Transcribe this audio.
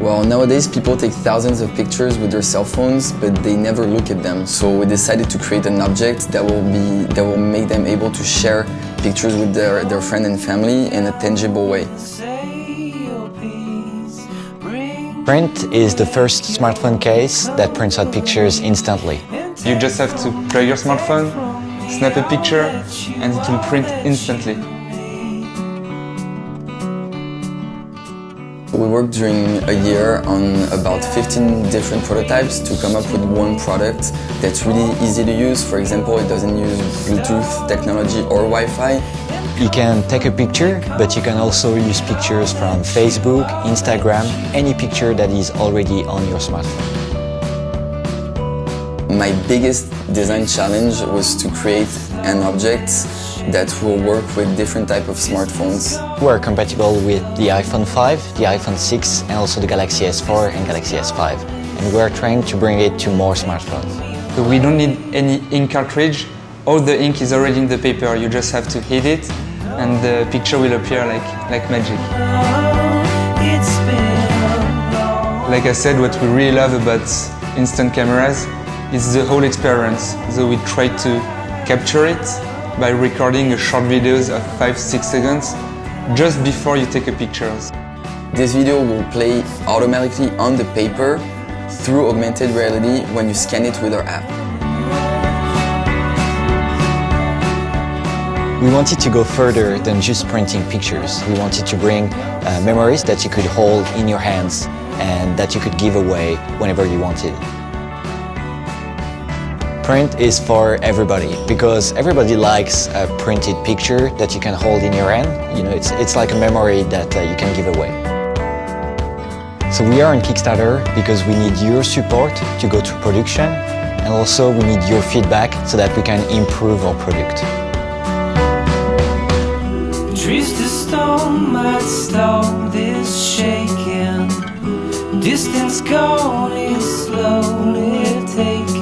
Well, nowadays people take thousands of pictures with their cell phones, but they never look at them. So we decided to create an object that will make them able to share pictures with their friend and family in a tangible way. Prynt is the first smartphone case that prints out pictures instantly. You just have to plug your smartphone, snap a picture, and it will print instantly. We worked during a year on about 15 different prototypes to come up with one product that's really easy to use. For example, it doesn't use Bluetooth technology or Wi-Fi. You can take a picture, but you can also use pictures from Facebook, Instagram, any picture that is already on your smartphone. My biggest design challenge was to create an object that will work with different types of smartphones. We're compatible with the iPhone 5, the iPhone 6, and also the Galaxy S4 and Galaxy S5. And we're trying to bring it to more smartphones. So we don't need any ink cartridge. All the ink is already in the paper. You just have to hit it, and the picture will appear like magic. Like I said, what we really love about instant cameras is the whole experience. So we try to capture it by recording short videos of 5-6 seconds just before you take a picture. This video will play automatically on the paper through augmented reality when you scan it with our app. We wanted to go further than just printing pictures. We wanted to bring memories that you could hold in your hands and that you could give away whenever you wanted. Prynt is for everybody because everybody likes a printed picture that you can hold in your hand. You know, it's like a memory that you can give away. So we are on Kickstarter because we need your support to go to production, and also we need your feedback so that we can improve our product. Trees to stone might stop this shaking. Distance gone is slowly taken.